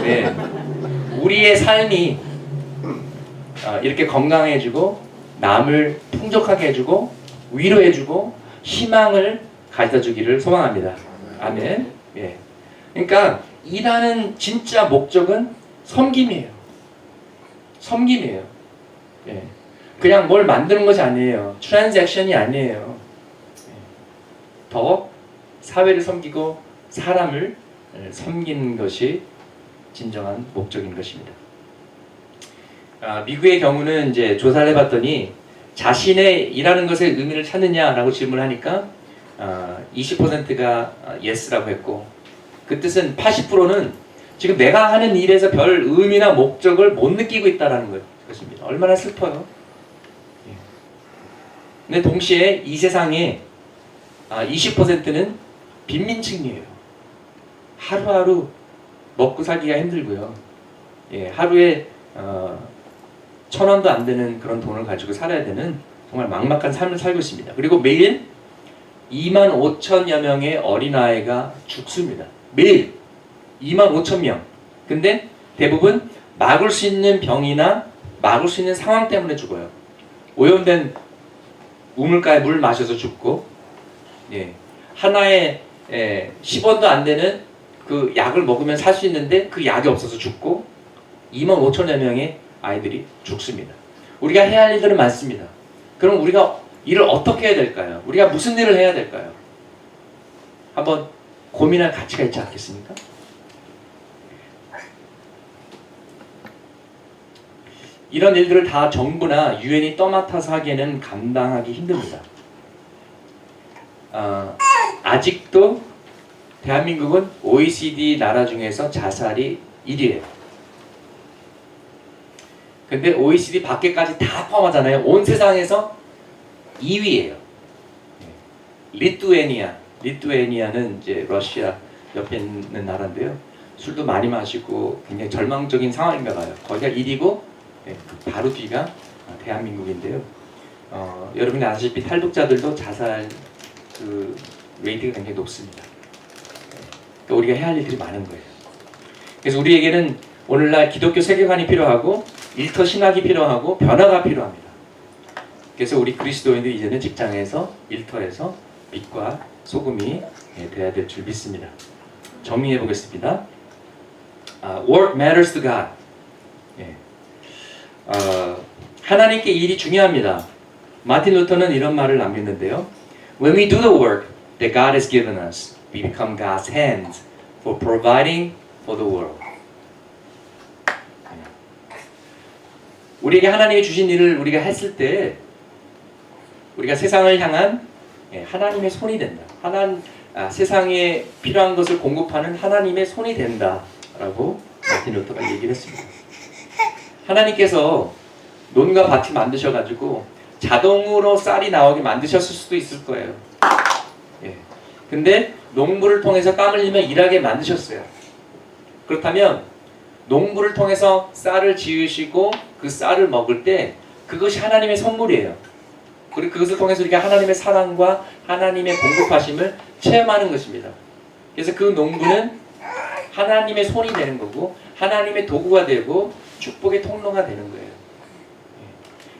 예. 우리의 삶이 이렇게 건강해지고 남을 풍족하게 해주고 위로해주고 희망을 가져다주기를 소망합니다. 아멘. 예. 그러니까 일하는 진짜 목적은 섬김이에요. 섬김이에요. 예. 그냥 뭘 만드는 것이 아니에요. 트랜잭션이 아니에요. 더 사회를 섬기고 사람을 섬기는 것이 진정한 목적인 것입니다. 미국의 경우는 이제 조사를 해봤더니 자신의 일하는 것의 의미를 찾느냐라고 질문하니까 20%가 yes라고 했고, 그 뜻은 80%는 지금 내가 하는 일에서 별 의미나 목적을 못 느끼고 있다는 것입니다. 얼마나 슬퍼요. 근데 동시에 이 세상에 20%는 빈민층이에요. 하루하루 먹고 살기가 힘들고요. 예, 하루에 1,000원도 안 되는 그런 돈을 가지고 살아야 되는 정말 막막한 삶을 살고 있습니다. 그리고 매일 25,000여 명의 어린아이가 죽습니다. 매일 25,000명. 근데 대부분 막을 수 있는 병이나 막을 수 있는 상황 때문에 죽어요. 오염된 우물가에 물 마셔서 죽고, 예, 하나에 10원도 안 되는 그 약을 먹으면 살 수 있는데 그 약이 없어서 죽고 25,000여 명의 아이들이 죽습니다. 우리가 해야 할 일들은 많습니다. 그럼 우리가 일을 어떻게 해야 될까요? 우리가 무슨 일을 해야 될까요? 한번 고민할 가치가 있지 않겠습니까? 이런 일들을 다 정부나 유엔이 떠맡아서 하기에는 감당하기 힘듭니다. 아직도 대한민국은 OECD 나라 중에서 자살이 1위예요. 근데 OECD 밖에까지 다 포함하잖아요. 온 세상에서 2위예요. 리투애니아는 이제 러시아 옆에 있는 나라인데요. 술도 많이 마시고 굉장히 절망적인 상황인가 봐요. 거기가 1위고 바로 뒤가 대한민국인데요. 여러분이 아시다시피 탈북자들도 자살 그 레이트가 굉장히 높습니다. 그러니까 우리가 해야 할 일들이 많은 거예요. 그래서 우리에게는 오늘날 기독교 세계관이 필요하고 일터 신학이 필요하고 변화가 필요합니다. 그래서 우리 그리스도인들이 이제는 직장에서 일터에서 빛과 소금이 돼야 될 줄 믿습니다. 정리해 보겠습니다. Work matters to God. 하나님께 일이 중요합니다. 마틴 루터는 이런 말을 남겼는데요. When we do the work that God has given us, we become God's hands for providing for the world. 우리에게 하나님이 주신 일을 우리가 했을 때 우리가 세상을 향한 하나님의 손이 된다. 세상에 필요한 것을 공급하는 하나님의 손이 된다라고 마틴 루터가 얘기를 했습니다. 하나님께서 논과 밭을 만드셔가지고 자동으로 쌀이 나오게 만드셨을 수도 있을 거예요. 예. 근데 농부를 통해서 땀 흘리며 일하게 만드셨어요. 그렇다면 농부를 통해서 쌀을 지으시고 그 쌀을 먹을 때 그것이 하나님의 선물이에요. 그리고 그것을 통해서 우리가 하나님의 사랑과 하나님의 공급하심을 체험하는 것입니다. 그래서 그 농부는 하나님의 손이 되는 거고 하나님의 도구가 되고 축복의 통로가 되는 거예요.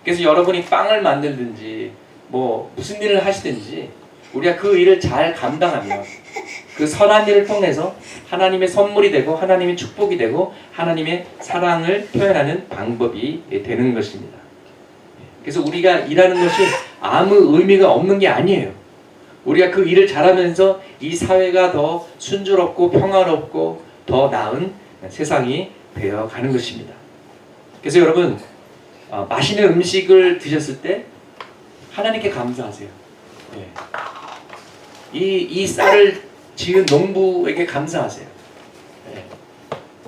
그래서 여러분이 빵을 만들든지 뭐 무슨 일을 하시든지 우리가 그 일을 잘 감당하면 그 선한 일을 통해서 하나님의 선물이 되고 하나님의 축복이 되고 하나님의 사랑을 표현하는 방법이 되는 것입니다. 그래서 우리가 일하는 것이 아무 의미가 없는 게 아니에요. 우리가 그 일을 잘하면서 이 사회가 더 순조롭고 평화롭고 더 나은 세상이 되어가는 것입니다. 그래서 여러분 맛있는 음식을 드셨을 때 하나님께 감사하세요. 이 쌀을 지은 농부에게 감사하세요.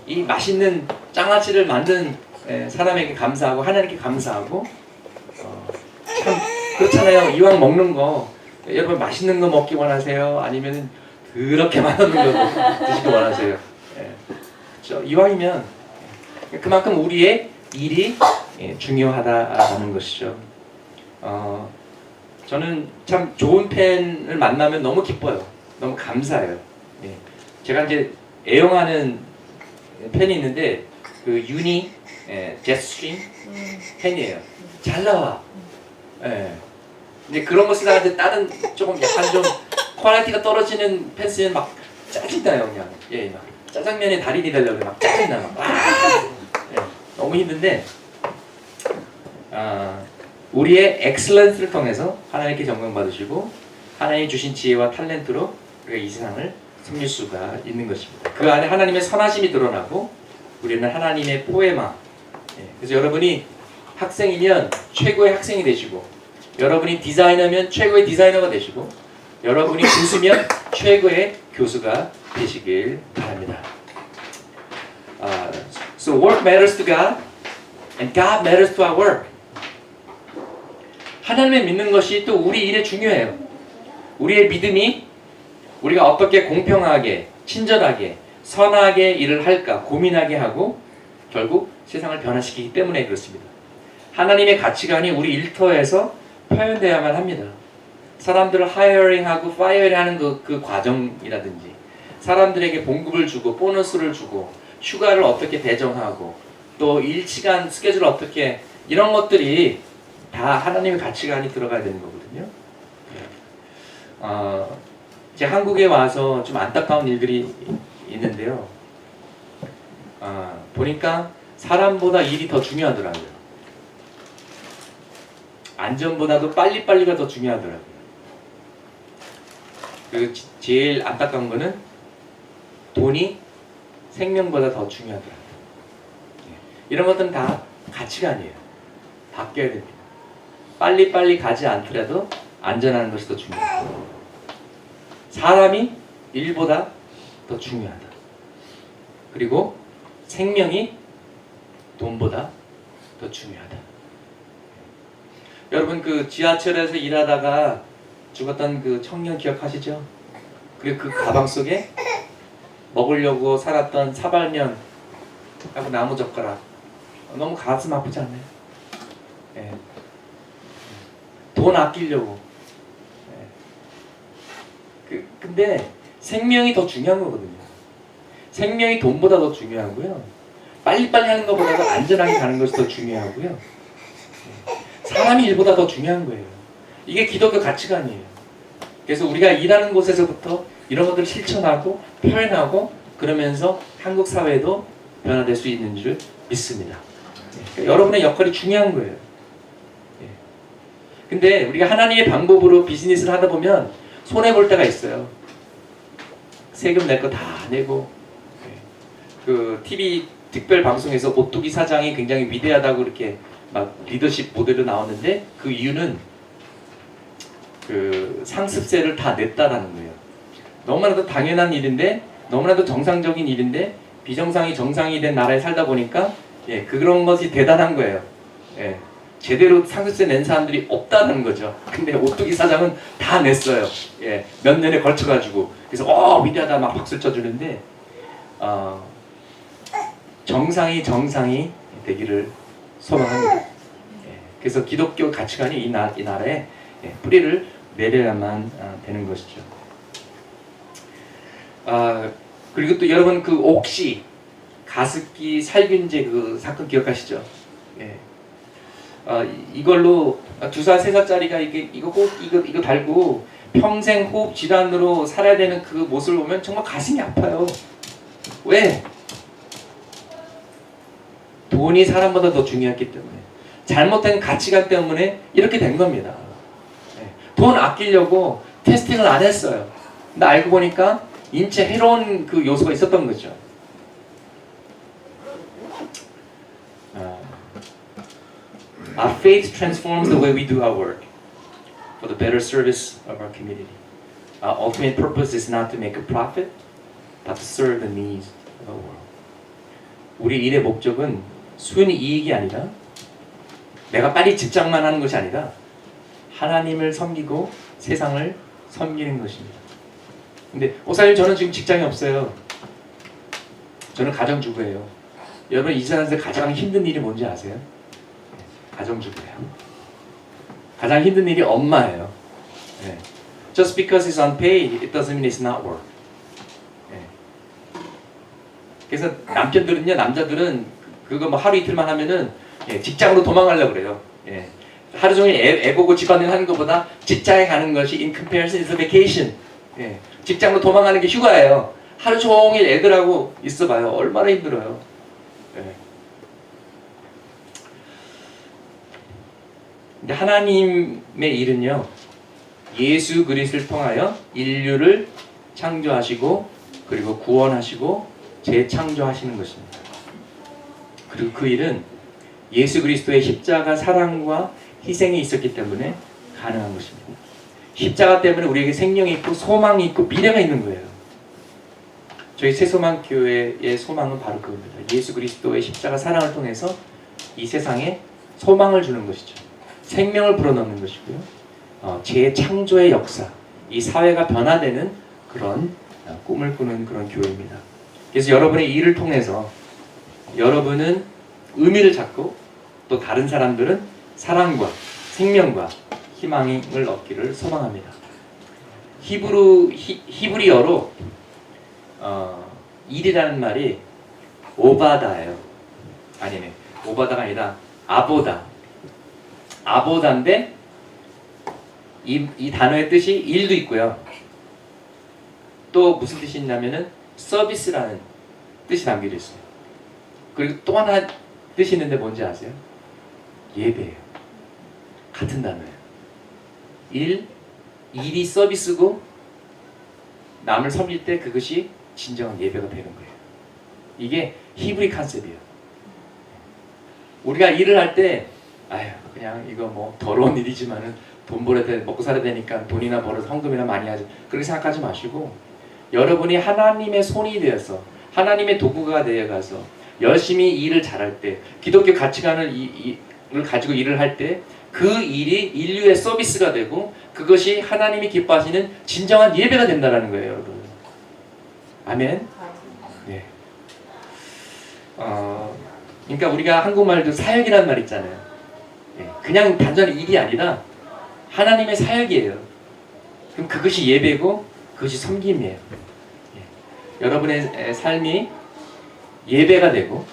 이 맛있는 장아찌를 만든 사람에게 감사하고 하나님께 감사하고 참 그렇잖아요. 이왕 먹는 거 여러분 맛있는 거 먹기 원하세요? 아니면 그렇게 맛없는 거 드시기 원하세요? 그렇죠? 이왕이면 그만큼 우리의 일이 중요하다라는 것이죠. 저는 참 좋은 팬을 만나면 너무 기뻐요. 너무 감사해요. 제가 이제 애용하는 팬이 있는데 그 유니 제트스트림 팬이에요. 잘 나와. 근데 그런 거 쓰다가 이제 다른 조금 약간 좀 퀄리티가 떨어지는 팬 쓰면 막 짜증나요 그냥. 막 짜장면에 달인이 되려고 그래. 막 짜증나 막. 너무 힘든데 우리의 엑셀런스를 통해서 하나님께 영광받으시고 하나님이 주신 지혜와 탤런트로 우리가 이 세상을 섬길 수가 있는 것입니다. 그 안에 하나님의 선하심이 드러나고 우리는 하나님의 포에마. 그래서 여러분이 학생이면 최고의 학생이 되시고 여러분이 디자이너면 최고의 디자이너가 되시고 여러분이 교수면 최고의 교수가 되시길 바랍니다. So work matters to God and God matters to our work. 하나님을 믿는 것이 또 우리 일에 중요해요. 우리의 믿음이 우리가 어떻게 공평하게, 친절하게, 선하게 일을 할까 고민하게 하고 결국 세상을 변화시키기 때문에 그렇습니다. 하나님의 가치관이 우리 일터에서 표현되어야만 합니다. 사람들을 하이어링하고 파이어링하는 그 과정이라든지 사람들에게 봉급을 주고 보너스를 주고 휴가를 어떻게 배정하고 또 일치간 스케줄을 어떻게 이런 것들이 다 하나님의 가치관이 들어가야 되는 거거든요. 이제 한국에 와서 좀 안타까운 일들이 있는데요. 보니까 사람보다 일이 더 중요하더라고요. 안전보다도 빨리빨리가 더 중요하더라고요. 그리고 제일 안타까운 거는 돈이 생명보다 더 중요하더라고요. 이런 것들은 다 가치관이에요. 바뀌어야 됩니다. 빨리빨리 가지 않더라도 안전한 것이 더 중요하다. 사람이 일보다 더 중요하다. 그리고 생명이 돈보다 더 중요하다. 여러분 그 지하철에서 일하다가 죽었던 그 청년 기억하시죠? 그리고 그 가방 속에 먹으려고 살았던 사발면 하고 나무젓가락 너무 가슴 아프지 않나요? 돈 아끼려고. 근데 생명이 더 중요한 거거든요. 생명이 돈보다 더 중요하고요. 빨리빨리 하는 것보다도 안전하게 가는 것이 더 중요하고요. 사람이 일보다 더 중요한 거예요. 이게 기독교 가치관이에요. 그래서 우리가 일하는 곳에서부터 이런 것들을 실천하고 표현하고 그러면서 한국 사회도 변화될 수 있는 줄 믿습니다. 그러니까 여러분의 역할이 중요한 거예요. 근데 우리가 하나님의 방법으로 비즈니스를 하다 보면 손해볼 때가 있어요. 세금 낼 거 다 내고 그 TV 특별 방송에서 오뚜기 사장이 굉장히 위대하다고 이렇게 막 리더십 모델로 나오는데 그 이유는 그 상습세를 다 냈다라는 거예요. 너무나도 당연한 일인데, 너무나도 정상적인 일인데 비정상이 정상이 된 나라에 살다 보니까 그런 것이 대단한 거예요. 제대로 상속세 낸 사람들이 없다는 거죠. 근데 오뚜기 사장은 다 냈어요. 몇 년에 걸쳐가지고. 그래서 위대하다 막 박수를 쳐주는데 정상이 되기를 소망합니다. 그래서 기독교 가치관이 이 나라에 뿌리를 내려야만 되는 것이죠. 그리고 또 여러분 그 옥시 가습기 살균제 그 사건 기억하시죠? 이걸로 2살 3살짜리가 이거 달고 평생 호흡 질환으로 살아야 되는 그 모습을 보면 정말 가슴이 아파요. 왜? 돈이 사람보다 더 중요했기 때문에, 잘못된 가치관 때문에 이렇게 된 겁니다. 돈 아끼려고 테스팅을 안 했어요. 근데 알고 보니까 인체 해로운 그 요소가 있었던 거죠. Our faith transforms the way we do our work for the better service of our community. Our ultimate purpose is not to make a profit, but to serve the needs of the world. 우리 일의 목적은 순위 이익이 아니라, 내가 빨리 직장만 하는 것이 아니라 하나님을 섬기고 세상을 섬기는 것입니다. 근데 목사님 저는 지금 직장이 없어요. 저는 가정주부예요. 여러분 이 세상에서 가장 힘든 일이 뭔지 아세요? 가정주부예요. 가장 힘든 일이 엄마예요. Just because it's unpaid, it doesn't mean it's not work. 그래서 남자들은 그거 뭐 하루 이틀만 하면은 직장으로 도망가려고 그래요. 하루 종일 애 보고 집안일 하는 것보다 직장에 가는 것이 in comparison is a vacation. 직장으로 도망가는 게 휴가예요. 하루 종일 애들하고 있어봐요. 얼마나 힘들어요. 근데 하나님의 일은요, 예수 그리스도를 통하여 인류를 창조하시고 그리고 구원하시고 재창조하시는 것입니다. 그리고 그 일은 예수 그리스도의 십자가 사랑과 희생이 있었기 때문에 가능한 것입니다. 십자가 때문에 우리에게 생명이 있고 소망이 있고 미래가 있는 거예요. 저희 새소망교회의 소망은 바로 그겁니다. 예수 그리스도의 십자가 사랑을 통해서 이 세상에 소망을 주는 것이죠. 생명을 불어넣는 것이고요. 재창조의 역사, 이 사회가 변화되는 그런 꿈을 꾸는 그런 교회입니다. 그래서 여러분의 일을 통해서 여러분은 의미를 찾고 또 다른 사람들은 사랑과 생명과 희망을 얻기를 소망합니다. 히브리어로 일이라는 말이 오바다예요. 아니네, 오바다가 아니라 아보다인데 이 단어의 뜻이 일도 있고요. 또 무슨 뜻이 있냐면은 서비스라는 뜻이 담겨져 있어요. 그리고 또 하나 뜻이 있는데 뭔지 아세요? 예배예요. 같은 단어예요. 일이 서비스고 남을 섬길 때 그것이 진정한 예배가 되는 거예요. 이게 히브리 컨셉이에요. 우리가 일을 할 때 그냥 이거 뭐 더러운 일이지만은 돈 벌어야 돼, 먹고 살아야 되니까 돈이나 벌어서 헌금이나 많이 하지, 그렇게 생각하지 마시고 여러분이 하나님의 손이 되어서 하나님의 도구가 되어가서 열심히 일을 잘할 때, 기독교 가치관을 가지고 일을 할 때 그 일이 인류의 서비스가 되고 그것이 하나님이 기뻐하시는 진정한 예배가 된다는 거예요, 여러분. 아멘. 네. 그러니까 우리가 한국말도 사역이라는 말 있잖아요. 그냥 단순히 일이 아니라 하나님의 사역이에요. 그럼 그것이 예배고 그것이 섬김이에요. 여러분의 삶이 예배가 되고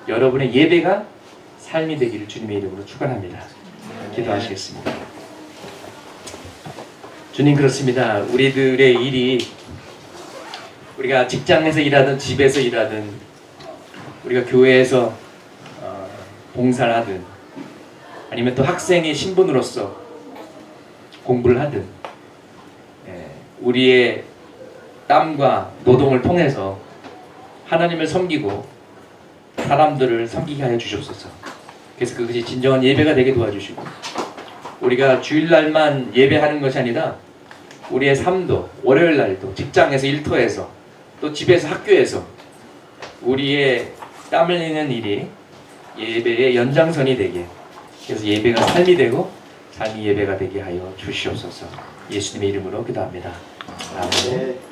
여러분의 예배가 삶이 되기를 주님의 이름으로 축원합니다. 기도하시겠습니다. 주님, 그렇습니다. 우리들의 일이, 우리가 직장에서 일하든 집에서 일하든 우리가 교회에서 봉사를 하든 아니면 또 학생의 신분으로서 공부를 하든 우리의 땀과 노동을 통해서 하나님을 섬기고 사람들을 섬기게 하여 주시옵소서. 그래서 그것이 진정한 예배가 되게 도와주시고 우리가 주일날만 예배하는 것이 아니라 우리의 삶도 월요일 날도 직장에서 일터에서 또 집에서 학교에서 우리의 땀 흘리는 일이 예배의 연장선이 되게, 그래서 예배가 삶이 되고 삶이 예배가 되게 하여 주시옵소서. 예수님의 이름으로 기도합니다. 아멘.